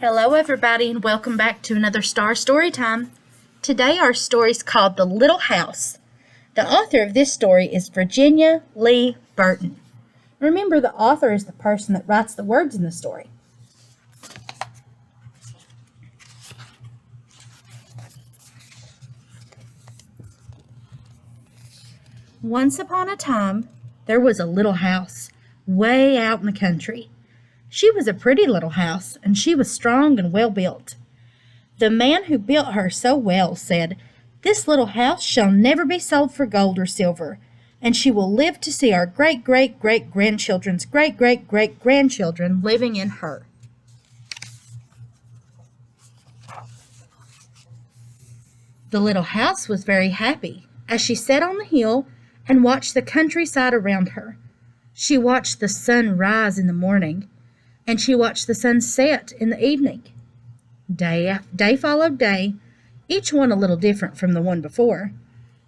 Hello, everybody, and welcome back to another Star Story Time. Today, our story is called The Little House. The author of this story is Virginia Lee Burton. Remember, the author is the person that writes the words in the story. Once upon a time, there was a little house way out in the country. She was a pretty little house, and she was strong and well built. The man who built her so well said, "This little house shall never be sold for gold or silver, and she will live to see our great-great-great-grandchildren's great-great-great-grandchildren living in her." The little house was very happy as she sat on the hill and watched the countryside around her. She watched the sun rise in the morning, and she watched the sun set in the evening. Day followed day, each one a little different from the one before,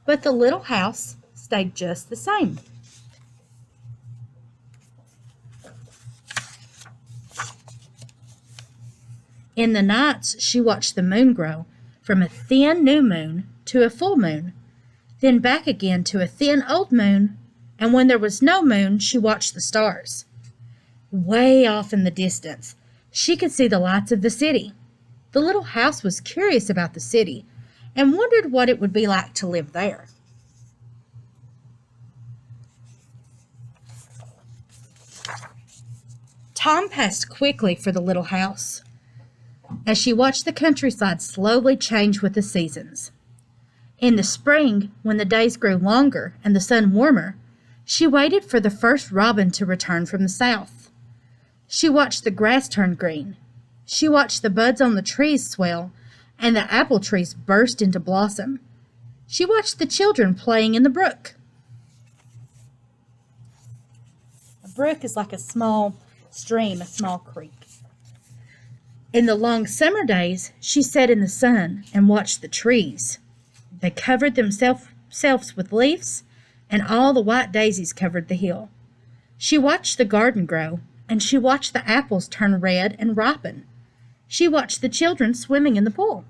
but the little house stayed just the same. In the nights, she watched the moon grow from a thin new moon to a full moon, then back again to a thin old moon, and when there was no moon, she watched the stars. Way off in the distance, she could see the lights of the city. The little house was curious about the city and wondered what it would be like to live there. Time passed quickly for the little house as she watched the countryside slowly change with the seasons. In the spring, when the days grew longer and the sun warmer, she waited for the first robin to return from the south. She watched the grass turn green. She watched the buds on the trees swell and the apple trees burst into blossom. She watched the children playing in the brook. A brook is like a small stream, a small creek. In the long summer days, she sat in the sun and watched the trees. They covered themselves with leaves, and all the white daisies covered the hill. She watched the garden grow, and she watched the apples turn red and ripen. She watched the children swimming in the pool.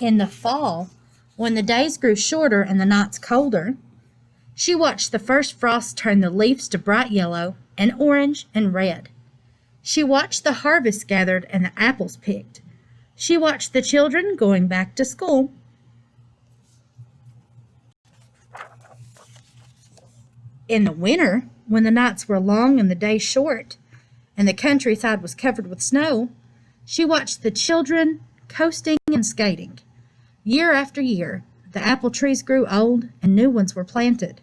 In the fall, when the days grew shorter and the nights colder, she watched the first frost turn the leaves to bright yellow and orange and red. She watched the harvest gathered and the apples picked. She watched the children going back to school. In the winter, when the nights were long and the days short, and the countryside was covered with snow, she watched the children coasting and skating. Year after year, the apple trees grew old and new ones were planted.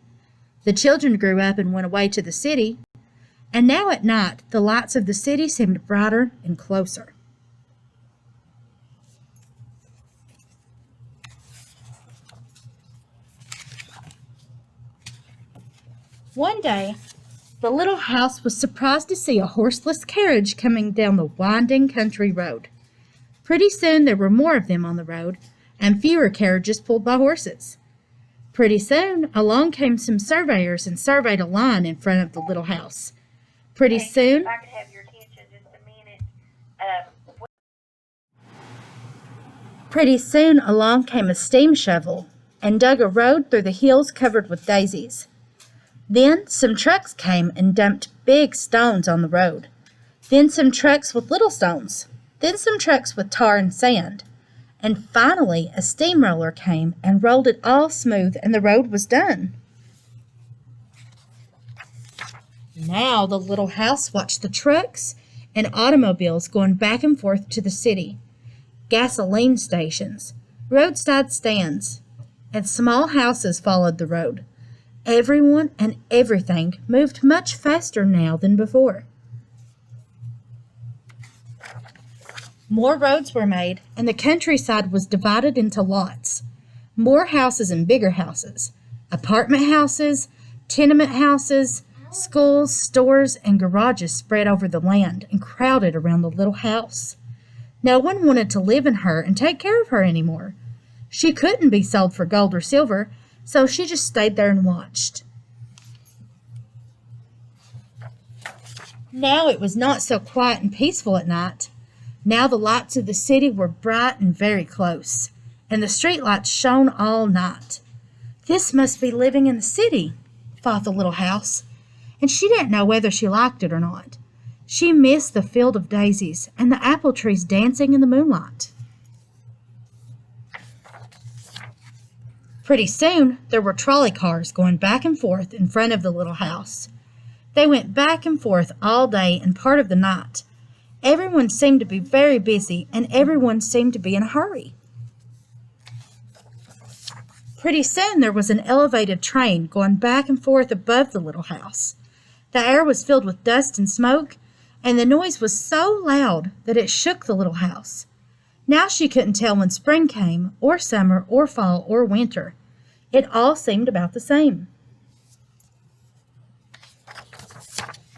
The children grew up and went away to the city, and now at night the lights of the city seemed brighter and closer. One day, the little house was surprised to see a horseless carriage coming down the winding country road. Pretty soon there were more of them on the road, and fewer carriages pulled by horses. Pretty soon along came some surveyors and surveyed a line in front of the little house. Pretty soon, if I could have your attention just a minute. Pretty soon along came a steam shovel and dug a road through the hills covered with daisies. Then some trucks came and dumped big stones on the road. Then some trucks with little stones. Then some trucks with tar and sand. And finally a steamroller came and rolled it all smooth, and the road was done. Now the little house watched the trucks and automobiles going back and forth to the city. Gasoline stations, roadside stands, and small houses followed the road. Everyone and everything moved much faster now than before. More roads were made, and the countryside was divided into lots. More houses and bigger houses, apartment houses, tenement houses, schools, stores, and garages spread over the land and crowded around the little house. No one wanted to live in her and take care of her anymore. She couldn't be sold for gold or silver, so she just stayed there and watched. Now it was not so quiet and peaceful at night. Now the lights of the city were bright and very close, and the street lights shone all night. This must be living in the city, thought the little house, and she didn't know whether she liked it or not. She missed the field of daisies and the apple trees dancing in the moonlight. Pretty soon, there were trolley cars going back and forth in front of the little house. They went back and forth all day and part of the night. Everyone seemed to be very busy, and everyone seemed to be in a hurry. Pretty soon, there was an elevated train going back and forth above the little house. The air was filled with dust and smoke, and the noise was so loud that it shook the little house. Now she couldn't tell when spring came, or summer, or fall, or winter. It all seemed about the same.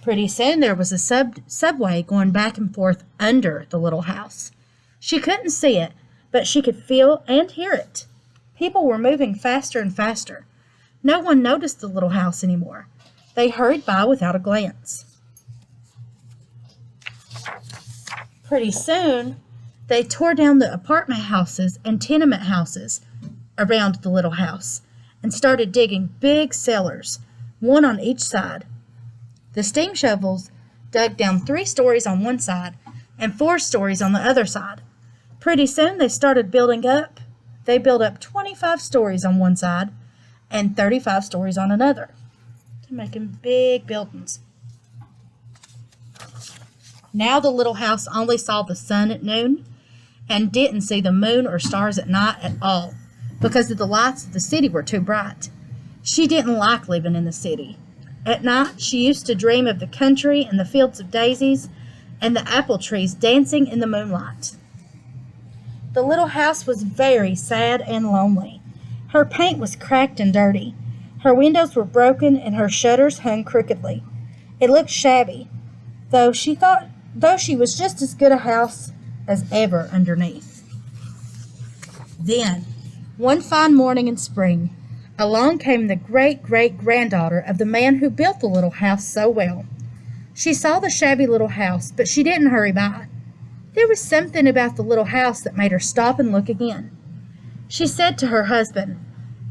Pretty soon there was a subway going back and forth under the little house. She couldn't see it, but she could feel and hear it. People were moving faster and faster. No one noticed the little house anymore. They hurried by without a glance. Pretty soon, they tore down the apartment houses and tenement houses around the little house and started digging big cellars, one on each side. The steam shovels dug down 3 stories on one side and 4 stories on the other side. Pretty soon they started building up. They built up 25 stories on one side and 35 stories on another. They're making big buildings. Now the little house only saw the sun at noon and didn't see the moon or stars at night at all because the lights of the city were too bright. She didn't like living in the city. At night, she used to dream of the country and the fields of daisies and the apple trees dancing in the moonlight. The little house was very sad and lonely. Her paint was cracked and dirty. Her windows were broken and her shutters hung crookedly. It looked shabby, though she was just as good a house as ever underneath. Then, one fine morning in spring, along came the great-great-granddaughter of the man who built the little house so well. She saw the shabby little house, but she didn't hurry by. There was something about the little house that made her stop and look again. She said to her husband,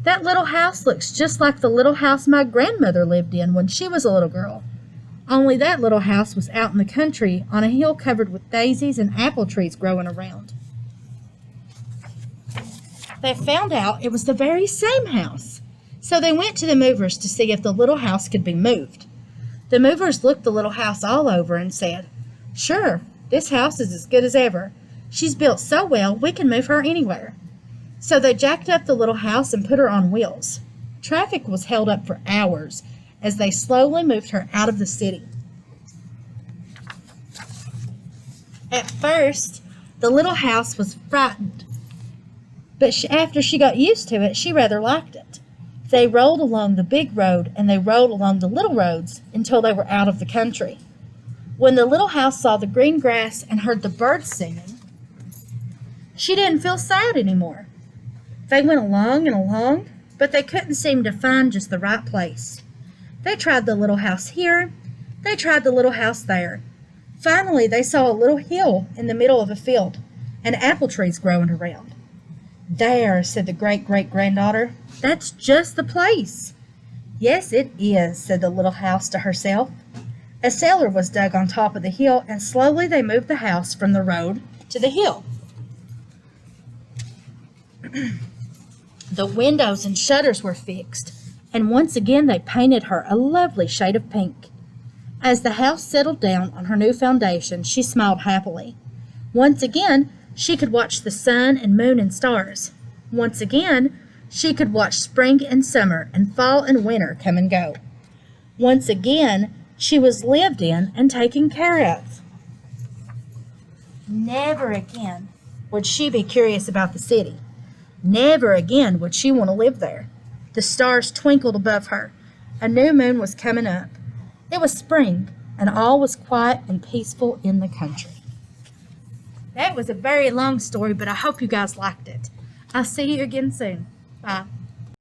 "That little house looks just like the little house my grandmother lived in when she was a little girl. Only that little house was out in the country on a hill covered with daisies and apple trees growing around." They found out it was the very same house. So they went to the movers to see if the little house could be moved. The movers looked the little house all over and said, "Sure, this house is as good as ever. She's built so well we can move her anywhere." So they jacked up the little house and put her on wheels. Traffic was held up for hours as they slowly moved her out of the city. At first, the little house was frightened, but after she got used to it, she rather liked it. They rolled along the big road and they rolled along the little roads until they were out of the country. When the little house saw the green grass and heard the birds singing, she didn't feel sad anymore. They went along and along, but they couldn't seem to find just the right place. They tried the little house here, they tried the little house there. Finally, they saw a little hill in the middle of a field and apple trees growing around. "There," said the great-great-granddaughter. "That's just the place." "Yes, it is," said the little house to herself. A cellar was dug on top of the hill, and slowly they moved the house from the road to the hill. The windows and shutters were fixed, and once again they painted her a lovely shade of pink. As the house settled down on her new foundation, she smiled happily. Once again, she could watch the sun and moon and stars. Once again, she could watch spring and summer and fall and winter come and go. Once again, she was lived in and taken care of. Never again would she be curious about the city. Never again would she want to live there. The stars twinkled above her. A new moon was coming up. It was spring, and all was quiet and peaceful in the country. That was a very long story, but I hope you guys liked it. I'll see you again soon. Bye.